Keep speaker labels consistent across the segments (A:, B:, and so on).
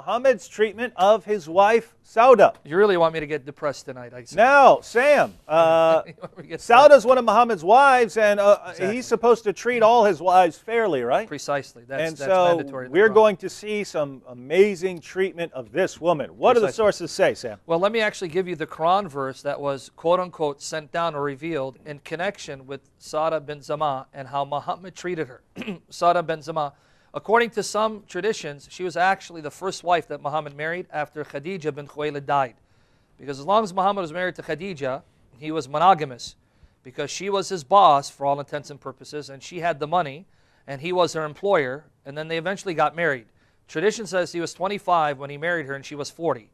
A: Muhammad's treatment of his wife, Sauda.
B: You really want me to get depressed tonight, I see.
A: Now, Sam, Sauda's one of Muhammad's wives, and he's supposed to treat all his wives fairly, right?
B: Precisely. That's
A: so
B: mandatory.
A: We're going to see some amazing treatment of this woman. What do the sources say, Sam?
B: Well, let me actually give you the Qur'an verse that was, quote-unquote, sent down or revealed in connection with Sauda bint Zam'ah and how Muhammad treated her. Sauda bint Zam'ah, according to some traditions, she was actually the first wife that Muhammad married after Khadija bint Khuwaylid died. Because as long as Muhammad was married to Khadija, he was monogamous. Because she was his boss for all intents and purposes, and she had the money, and he was her employer, and then they eventually got married. Tradition says he was 25 when he married her, and she was 40.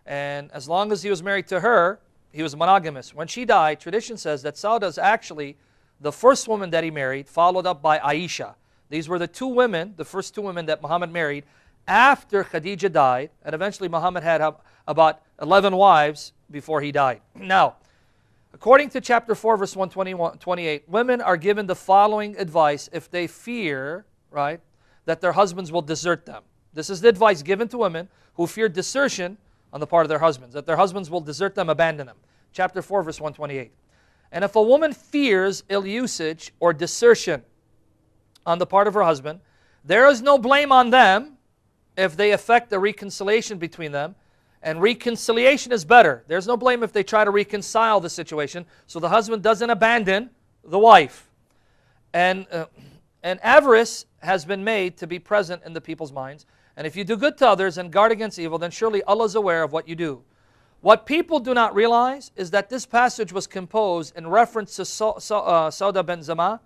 B: And as long as he was married to her, he was monogamous. When she died, tradition says that Sauda is actually the first woman that he married, followed up by Aisha. These were the two women, the first two women that Muhammad married after Khadija died, and eventually Muhammad had about 11 wives before he died. Now, according to chapter 4, verse 128, women are given the following advice if they fear, right, that their husbands will desert them. This is the advice given to women who fear desertion on the part of their husbands, that their husbands will desert them, abandon them. Chapter 4, verse 128. And if a woman fears ill usage or desertion on the part of her husband, there is no blame on them if they effect a reconciliation between them. And reconciliation is better. There's no blame if they try to reconcile the situation so the husband doesn't abandon the wife. And avarice has been made to be present in the people's minds. And if you do good to others and guard against evil, then surely Allah is aware of what you do. What people do not realize is that this passage was composed in reference to Sauda bint Zam'ah,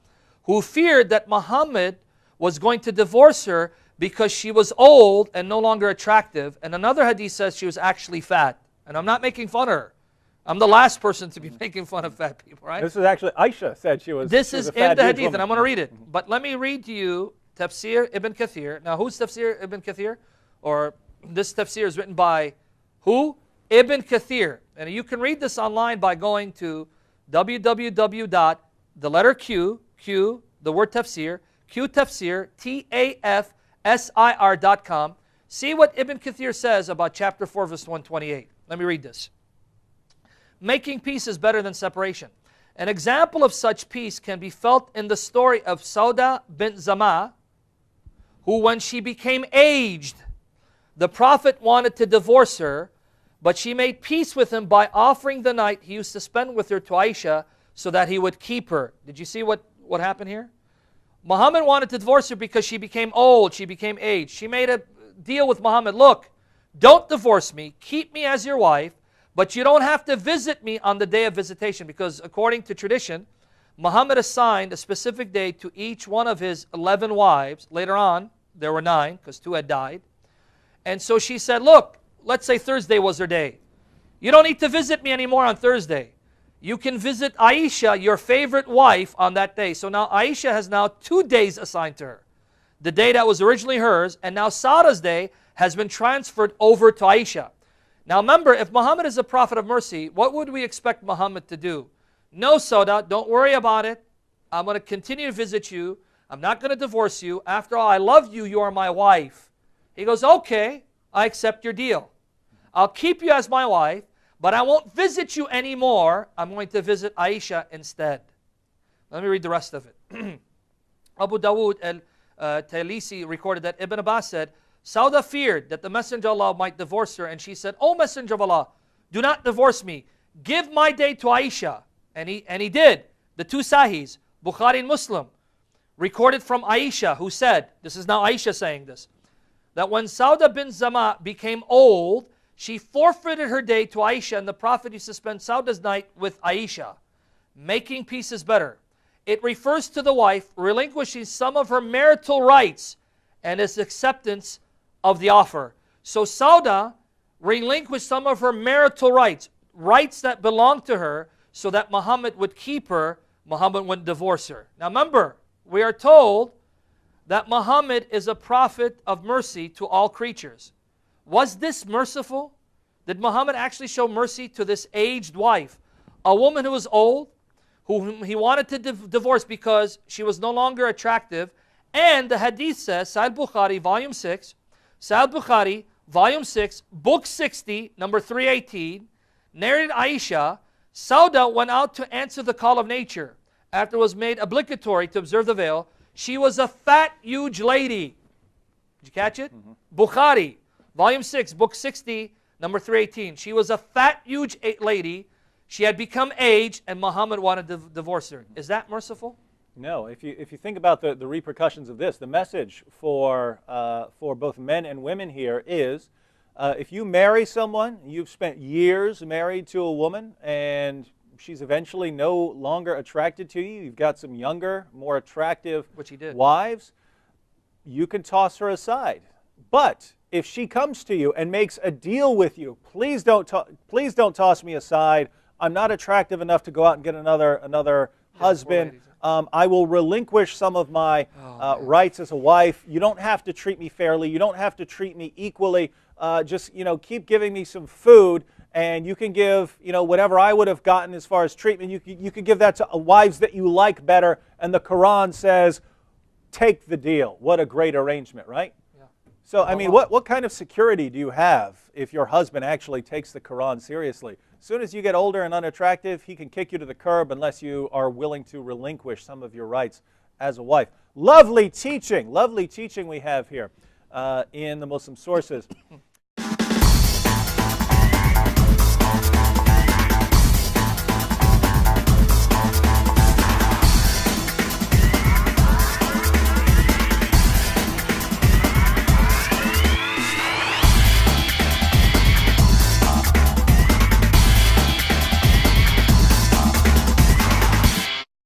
B: who feared that Muhammad was going to divorce her because she was old and no longer attractive. And another hadith says she was actually fat. And I'm not making fun of her. I'm the last person to be making fun of fat people, right?
A: This is actually, Aisha said she was.
B: This is in the hadith, and I'm going to read it. But let me read to you Tafsir Ibn Kathir. Now, who's Tafsir Ibn Kathir? Or this Tafsir is written by who? Ibn Kathir. And you can read this online by going to www.Q, the word Tafsir, Q-Tafsir, TAFSIR.com. See what Ibn Kathir says about chapter 4, verse 128. Let me read this. Making peace is better than separation. An example of such peace can be felt in the story of Sauda bint Zam'ah, who when she became aged, the Prophet wanted to divorce her, but she made peace with him by offering the night he used to spend with her to Aisha so that he would keep her. Did you see what happened here? Muhammad wanted to divorce her because she became old, she became aged. She made a deal with Muhammad, look, don't divorce me, keep me as your wife, but you don't have to visit me on the day of visitation, because according to tradition, Muhammad assigned a specific day to each one of his 11 wives. Later on, there were 9 because 2 had died. And so she said, look, let's say Thursday was her day. You don't need to visit me anymore on Thursday. You can visit Aisha, your favorite wife, on that day. So now Aisha has now 2 days assigned to her. The day that was originally hers, and now Sauda's day has been transferred over to Aisha. Now remember, if Muhammad is a prophet of mercy, what would we expect Muhammad to do? No, Sauda, don't worry about it. I'm going to continue to visit you. I'm not going to divorce you. After all, I love you. You are my wife. He goes, okay, I accept your deal. I'll keep you as my wife, but I won't visit you anymore. I'm going to visit Aisha instead. Let me read the rest of it. Abu Dawood al-Taylisi recorded that Ibn Abbas said, Sauda feared that the Messenger of Allah might divorce her, and she said, O Messenger of Allah, do not divorce me. Give my day to Aisha. And he did. The 2 Sahihs, Bukhari and Muslim, recorded from Aisha, who said, this is now Aisha saying this, that when Sauda bint Zam'ah became old, she forfeited her day to Aisha, and the Prophet used to spend Sauda's night with Aisha. Making peace is better. It refers to the wife relinquishing some of her marital rights and its acceptance of the offer. So Sauda relinquished some of her marital rights, rights that belonged to her, so that Muhammad would keep her, Muhammad wouldn't divorce her. Now remember, we are told that Muhammad is a prophet of mercy to all creatures. Was this merciful? Did Muhammad actually show mercy to this aged wife, a woman who was old, whom he wanted to divorce because she was no longer attractive? And the hadith says, Sahih Bukhari, volume 6, Sahih Bukhari, Volume 6, Book 60, number 318, narrated Aisha, Sauda went out to answer the call of nature. After it was made obligatory to observe the veil, she was a fat, huge lady. Did you catch it? Bukhari, Volume 6, Book 60, number 318. She was a fat, huge lady. She had become aged, and Muhammad wanted to divorce her. Is that merciful?
A: No. If you think about the repercussions of this, the message for both men and women here is, if you marry someone, you've spent years married to a woman, and she's eventually no longer attracted to you, you've got some younger, more attractive wives, you can toss her aside. But if she comes to you and makes a deal with you, please don't toss me aside. I'm not attractive enough to go out and get another husband. I will relinquish some of my rights as a wife. You don't have to treat me fairly. You don't have to treat me equally. Just keep giving me some food, and you can give whatever I would have gotten as far as treatment. You can give that to wives that you like better. And the Quran says, take the deal. What a great arrangement, right? Yeah. So I mean, what kind of security do you have if your husband actually takes the Quran seriously? As soon as you get older and unattractive, he can kick you to the curb unless you are willing to relinquish some of your rights as a wife. Lovely teaching we have here in the Muslim sources.